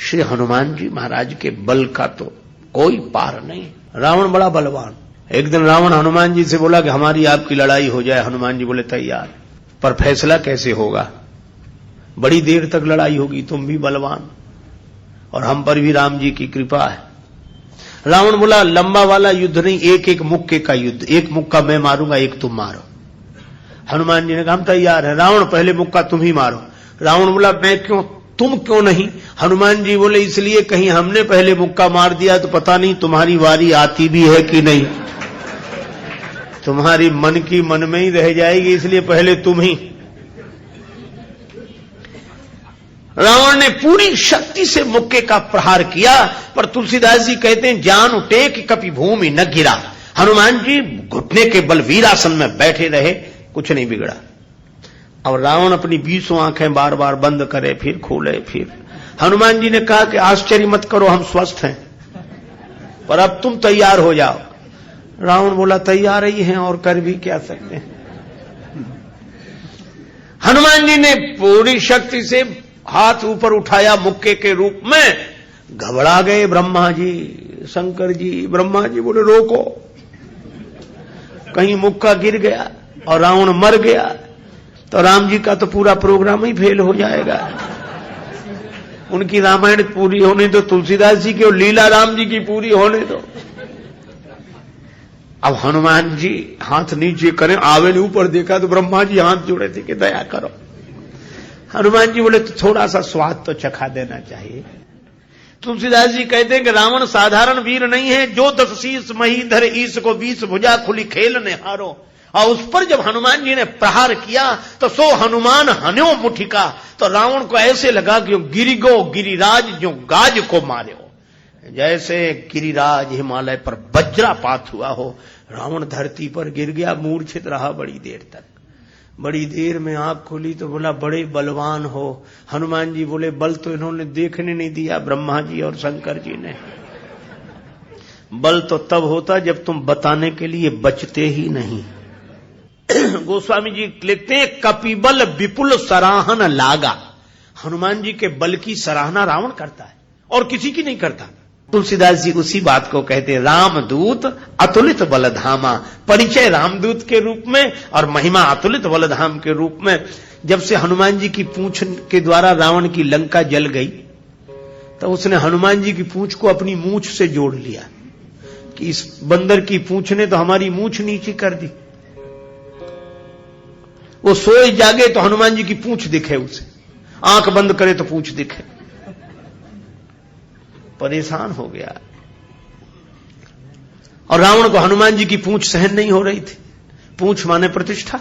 श्री हनुमान जी महाराज के बल का तो कोई पार नहीं। रावण बड़ा बलवान। एक दिन रावण हनुमान जी से बोला कि हमारी आपकी लड़ाई हो जाए। हनुमान जी बोले तैयार, पर फैसला कैसे होगा? बड़ी देर तक लड़ाई होगी, तुम भी बलवान और हम पर भी राम जी की कृपा है। रावण बोला लंबा वाला युद्ध नहीं, एक एक मुक्के का युद्ध, एक मुक्का मैं मारूंगा, एक तुम मारो। हनुमान जी ने कहा हम तैयार है। रावण पहले मुक्का तुम ही मारो। रावण बोला मैं क्यों, तुम क्यों नहीं? हनुमान जी बोले इसलिए कहीं हमने पहले मुक्का मार दिया तो पता नहीं तुम्हारी वारी आती भी है कि नहीं, तुम्हारी मन की मन में ही रह जाएगी, इसलिए पहले तुम ही। रावण ने पूरी शक्ति से मुक्के का प्रहार किया, पर तुलसीदास जी कहते हैं जान उठे कि कभी भूमि न गिरा। हनुमान जी घुटने के बल वीरासन में बैठे रहे, कुछ नहीं बिगड़ा। और रावण अपनी 20 आंखें बार बार बंद करे, फिर खोले, फिर। हनुमान जी ने कहा कि आश्चर्य मत करो, हम स्वस्थ हैं, पर अब तुम तैयार हो जाओ। रावण बोला तैयार ही हैं और कर भी क्या सकते हैं। हनुमान जी ने पूरी शक्ति से हाथ ऊपर उठाया मुक्के के रूप में। घबरा गए ब्रह्मा जी, शंकर जी। ब्रह्मा जी बोले रोको, कहीं मुक्का गिर गया और रावण मर गया तो राम जी का तो पूरा प्रोग्राम ही फेल हो जाएगा। उनकी रामायण पूरी होने दो, तुलसीदास जी की और लीला राम जी की पूरी होने दो। अब हनुमान जी हाथ नीचे करें, आवे ने ऊपर देखा तो ब्रह्मा जी हाथ जोड़े थे कि दया करो। हनुमान जी बोले तो थोड़ा सा स्वाद तो चखा देना चाहिए। तुलसीदास जी कहते हैं कि रावण साधारण वीर नहीं है, जो 10 शीस महीधर ईस को 20 भुजा खुली खेल ने हारो। और उस पर जब हनुमान जी ने प्रहार किया तो सो हनुमान हन्यो मुठिका, तो रावण को ऐसे लगा कि गिरिगो गिरिराज जो गाज को मारे हो, जैसे गिरिराज हिमालय पर वज्रापात हुआ हो। रावण धरती पर गिर गया, मूर्छित रहा बड़ी देर तक। बड़ी देर में आंख खोली तो बोला बड़े बलवान हो। हनुमान जी बोले बल तो इन्होंने देखने नहीं दिया, ब्रह्मा जी और शंकर जी ने। बल तो तब होता जब तुम बताने के लिए बचते ही नहीं। गोस्वामी जी लिखते हैं कपिबल विपुल सराहन लागा। हनुमान जी के बल की सराहना रावण करता है और किसी की नहीं करता। तुलसीदास जी उसी बात को कहते हैं रामदूत अतुलित बलधामा। परिचय रामदूत के रूप में और महिमा अतुलित बलधाम के रूप में। जब से हनुमान जी की पूंछ के द्वारा रावण की लंका जल गई तो उसने हनुमान जी की पूंछ को अपनी मूंछ से जोड़ लिया कि इस बंदर की पूंछ ने तो हमारी मूंछ नीचे कर दी। वो सोए जागे तो हनुमान जी की पूंछ दिखे उसे, आंख बंद करे तो पूंछ दिखे। परेशान हो गया। और रावण को हनुमान जी की पूंछ सहन नहीं हो रही थी। पूंछ माने प्रतिष्ठा।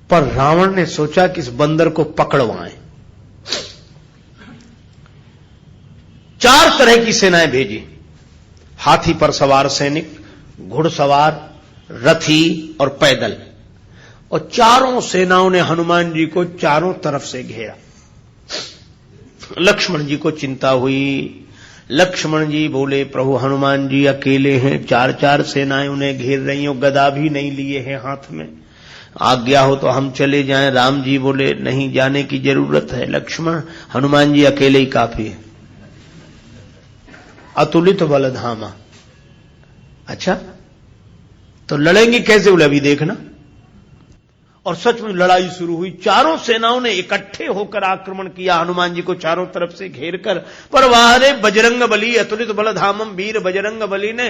पर रावण ने सोचा कि इस बंदर को पकड़वाएं। 4 तरह की सेनाएं भेजी। हाथी पर सवार सैनिक, घुड़सवार, रथी और पैदल। और चारों सेनाओं ने हनुमान जी को चारों तरफ से घेरा। लक्ष्मण जी को चिंता हुई। लक्ष्मण जी बोले प्रभु हनुमान जी अकेले हैं, 4 सेनाएं उन्हें घेर रही हो, गदा भी नहीं लिए हैं हाथ में, आज्ञा हो तो हम चले जाएं। राम जी बोले नहीं जाने की जरूरत है लक्ष्मण, हनुमान जी अकेले ही काफी है। अतुलित बलधामा। अच्छा तो लड़ेंगे कैसे? बोले अभी देखना। और सच में लड़ाई शुरू हुई। चारों सेनाओं ने इकट्ठे होकर आक्रमण किया हनुमान जी को चारों तरफ से घेर कर। पर वाहरे बजरंग बली अतुलित बलधामम। वीर बजरंग बली ने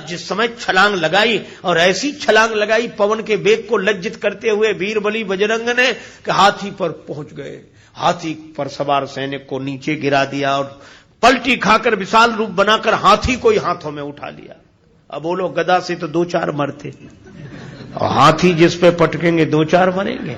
जिस समय छलांग लगाई और ऐसी छलांग लगाई पवन के वेग को लज्जित करते हुए वीर बली बजरंग ने कि हाथी पर पहुंच गए। हाथी पर सवार सैनिक को नीचे गिरा दिया और पलटी खाकर विशाल रूप बनाकर हाथी को ही हाथों में उठा लिया। अब बोलो गदा से तो 2-4 मरते और हाथी जिस पे पटकेंगे 2-4 मरेंगे।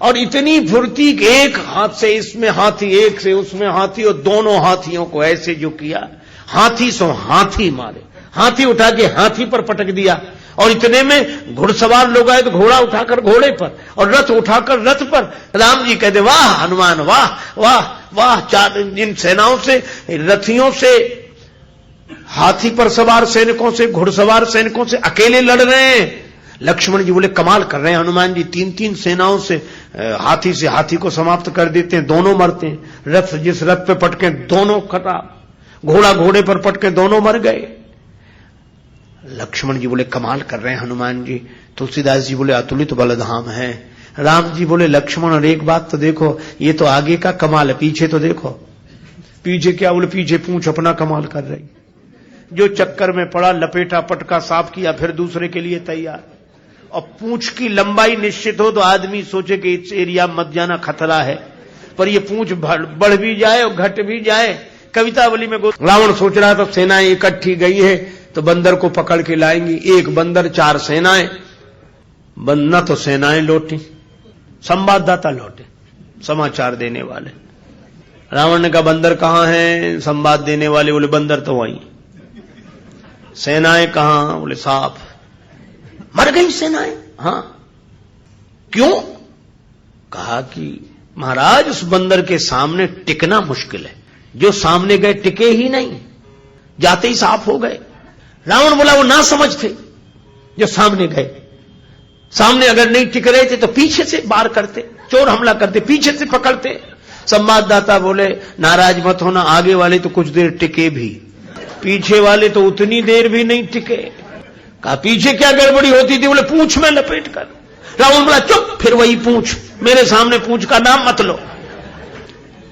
और इतनी फुर्ती कि एक हाथ से इसमें हाथी, एक से उसमें हाथी, और दोनों हाथियों को ऐसे जो किया, हाथी सो हाथी मारे। हाथी उठा के हाथी पर पटक दिया। और इतने में घुड़सवार लोग आए तो घोड़ा उठाकर घोड़े पर और रथ उठाकर रथ पर। राम जी कहते वाह हनुमान वाह वाह वाह। 4 इन सेनाओं से, रथियों से, हाथी पर सवार सैनिकों से, घुड़सवार सैनिकों से अकेले लड़ रहे हैं। लक्ष्मण जी बोले कमाल कर रहे हैं हनुमान जी, 3-3 सेनाओं से हाथी को समाप्त कर देते हैं, दोनों मरते हैं। रथ जिस रथ पे पटके दोनों खराब, घोड़ा घोड़े पर पटके दोनों मर गए। लक्ष्मण जी बोले कमाल कर रहे हैं हनुमान जी। तुलसीदास जी बोले अतुलित बलधाम है। राम जी बोले लक्ष्मण और एक बात तो देखो, ये तो आगे का कमाल है, पीछे तो देखो। पीछे क्या? बोले पीछे पूंछ अपना कमाल कर रही। जो चक्कर में पड़ा, लपेटा पटका साफ किया, फिर दूसरे के लिए तैयार। और पूंछ की लंबाई निश्चित हो तो आदमी सोचे कि इस एरिया मत जाना, खतरा है, पर ये पूंछ बढ़ भी जाए और घट भी जाए। कवितावली में रावण सोच रहा था सेनाएं इकट्ठी गई है तो बंदर को पकड़ के लाएंगी। एक बंदर 4 सेनाएं, न तो सेनाएं लौटी, संवाददाता लौटे, समाचार देने वाले। रावण ने कहा बंदर कहां है? संवाद देने वाले बोले बंदर तो वहीं। सेनाएं कहां? बोले साफ मर गई सेनाएं। हां, क्यों? कहा कि महाराज उस बंदर के सामने टिकना मुश्किल है, जो सामने गए टिके ही नहीं, जाते ही साफ हो गए। रावण बोला वो ना समझ थे जो सामने गए, सामने अगर नहीं टिक रहे थे तो पीछे से वार करते, चोर हमला करते, पीछे से पकड़ते। संवाददाता बोले नाराज मत होना, आगे वाले तो कुछ देर टिके भी, पीछे वाले तो उतनी देर भी नहीं टिके। कहा पीछे क्या गड़बड़ी होती थी? बोले पूंछ में लपेट कर। रावण बोला चुप, फिर वही पूंछ, मेरे सामने पूंछ का नाम मत लो।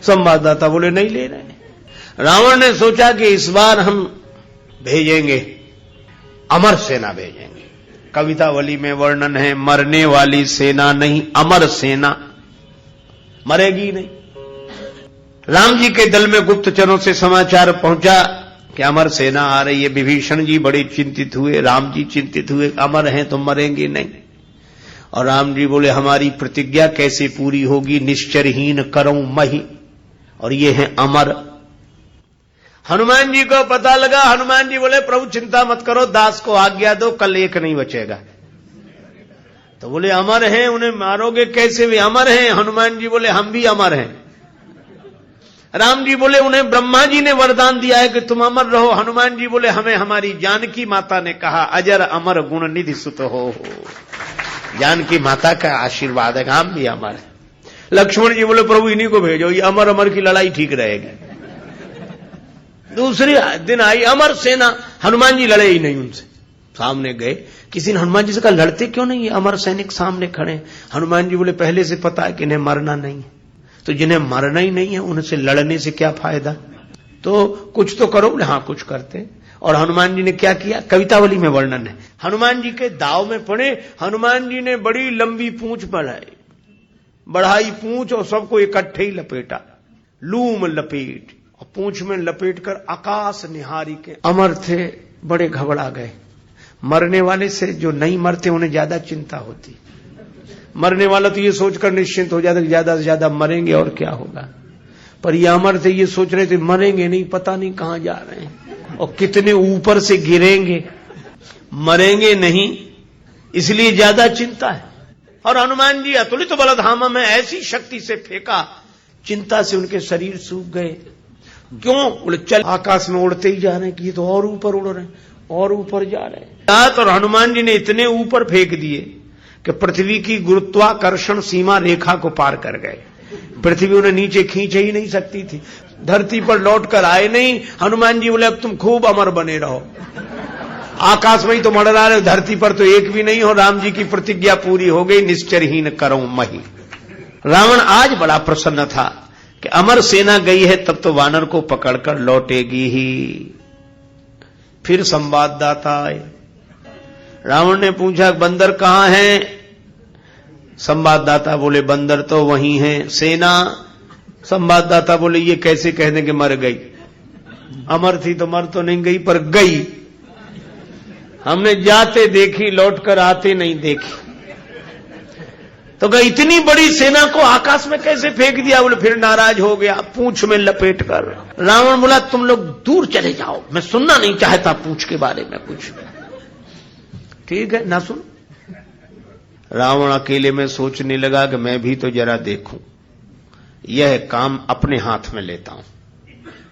संवाददाता बोले नहीं ले रहे। रावण ने सोचा कि इस बार हम भेजेंगे, अमर सेना भेजेंगे। कवितावली में वर्णन है मरने वाली सेना नहीं, अमर सेना, मरेगी नहीं। राम जी के दल में गुप्तचरों से समाचार पहुंचा कि अमर सेना आ रही है। विभीषण जी बड़े चिंतित हुए, राम जी चिंतित हुए, अमर हैं तो मरेंगे नहीं। और राम जी बोले हमारी प्रतिज्ञा कैसे पूरी होगी? निश्चरहीन करऊं मही, और ये है अमर। हनुमान जी को पता लगा। हनुमान जी बोले प्रभु चिंता मत करो, दास को आज्ञा दो, कल एक नहीं बचेगा। तो बोले अमर हैं, उन्हें मारोगे कैसे? वे अमर हैं। हनुमान जी बोले हम भी अमर हैं। राम जी बोले उन्हें ब्रह्मा जी ने वरदान दिया है कि तुम अमर रहो। हनुमान जी बोले हमें हमारी जानकी माता ने कहा अजर अमर गुण निधि सुत हो। जानकी माता का आशीर्वाद है, हम भी अमर है। लक्ष्मण जी बोले प्रभु इन्हीं को भेजो, ये अमर अमर की लड़ाई ठीक रहेगी। दूसरे दिन आई अमर सेना, हनुमान जी लड़े ही नहीं उनसे। सामने गए, किसी ने हनुमान जी से कहा लड़ते क्यों नहीं, अमर सैनिक सामने खड़े। हनुमान जी बोले पहले से पता है कि इन्हें मरना नहीं है, तो जिन्हें मरना ही नहीं है उनसे लड़ने से क्या फायदा, तो कुछ तो करो। बोले हाँ कुछ करते। और हनुमान जी ने क्या किया? कवितावली में वर्णन है, हनुमान जी के दाव में पड़े। हनुमान जी ने बड़ी लंबी पूंछ बढ़ाई पूंछ और सबको इकट्ठे ही लपेटा, लूम लपेट, और पूंछ में लपेट कर आकाश निहारी के। अमर थे, बड़े घबरा गए। मरने वाले से जो नहीं मरते उन्हें ज्यादा चिंता होती, मरने वाला तो ये सोचकर निश्चिंत हो जाता कि ज्यादा से ज्यादा मरेंगे और क्या होगा। पर ये अमर थे, ये सोच रहे थे मरेंगे नहीं, पता नहीं कहां जा रहे हैं और कितने ऊपर से गिरेंगे, मरेंगे नहीं, इसलिए ज्यादा चिंता है। और हनुमान जी अतुलित बलधाम में ऐसी शक्ति से फेंका, चिंता से उनके शरीर सूख गए। क्यों? बोले चल आकाश में उड़ते ही जा रहे हैं कि ये तो और ऊपर उड़ रहे हैं और ऊपर जा रहे हैं। और हनुमान जी ने इतने ऊपर फेंक दिए कि पृथ्वी की गुरुत्वाकर्षण सीमा रेखा को पार कर गए। पृथ्वी उन्हें नीचे खींच ही नहीं सकती थी, धरती पर लौट कर आए नहीं। हनुमान जी बोले अब तुम खूब अमर बने रहो, आकाश में ही तो मंडरा रहे हो, धरती पर तो एक भी नहीं हो। राम जी की प्रतिज्ञा पूरी हो गई, निश्चरहीन करऊं मही। रावण आज बड़ा प्रसन्न था कि अमर सेना गई है, तब तो वानर को पकड़कर लौटेगी ही। फिर संवाददाता आए। रावण ने पूछा बंदर कहां है? संवाददाता बोले बंदर तो वहीं है। सेना? संवाददाता बोले ये कैसे कह दें कि मर गई, अमर थी तो मर तो नहीं गई पर गई, हमने जाते देखी, लौटकर आते नहीं देखी। तो कहा इतनी बड़ी सेना को आकाश में कैसे फेंक दिया? बोले फिर नाराज हो गया, पूंछ में लपेट कर। रावण बोला तुम लोग दूर चले जाओ, मैं सुनना नहीं चाहता पूंछ के बारे में कुछ। ठीक है ना सुन। रावण अकेले में सोचने लगा कि मैं भी तो जरा देखूं, यह काम अपने हाथ में लेता हूं,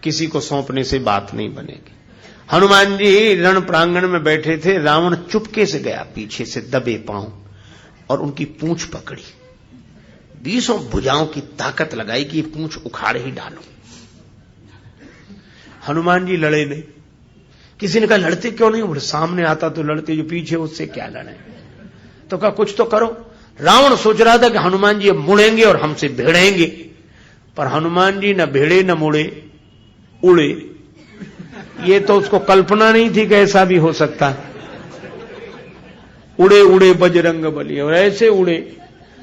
किसी को सौंपने से बात नहीं बनेगी। हनुमान जी रण प्रांगण में बैठे थे, रावण चुपके से गया पीछे से दबे पांव और उनकी पूंछ पकड़ी, 20 भुजाओं की ताकत लगाई कि ये पूंछ उखाड़ ही डालो। हनुमान जी लड़े नहीं। किसी ने कहा लड़ते क्यों नहीं? बोले सामने आता तो लड़ते, जो पीछे उससे क्या लड़े। तो कहा कुछ तो करो। रावण सोच रहा था कि हनुमान जी अब मुड़ेंगे और हमसे भिड़ेंगे, पर हनुमान जी न भिड़े न मुड़े, उड़े। ये तो उसको कल्पना नहीं थी कि ऐसा भी हो सकता है। उड़े उड़े बजरंग बली, और ऐसे उड़े।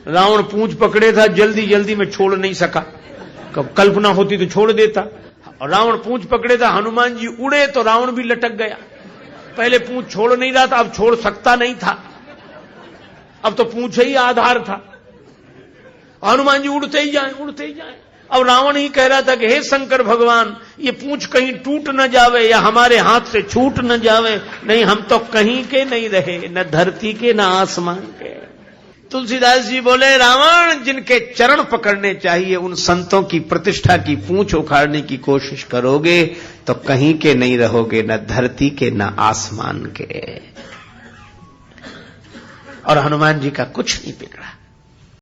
रावण पूंछ पकड़े था, जल्दी जल्दी में छोड़ नहीं सका। कल्पना होती तो छोड़ देता। और रावण पूंछ पकड़े था, हनुमान जी उड़े तो रावण भी लटक गया। पहले पूंछ छोड़ नहीं रहा था, अब छोड़ सकता नहीं था, अब तो पूंछ ही आधार था। हनुमान जी उड़ते ही जाए, उड़ते ही जाए। अब रावण ही कह रहा था कि हे शंकर भगवान, ये पूंछ कहीं टूट न जावे या हमारे हाथ से छूट न जावे। नहीं, हम तो कहीं के नहीं रहे, न धरती के न आसमान के। तुलसीदास जी बोले, रावण जिनके चरण पकड़ने चाहिए उन संतों की प्रतिष्ठा की पूंछ उखाड़ने की कोशिश करोगे तो कहीं के नहीं रहोगे, न धरती के न आसमान के। और हनुमान जी का कुछ नहीं बिगड़ा।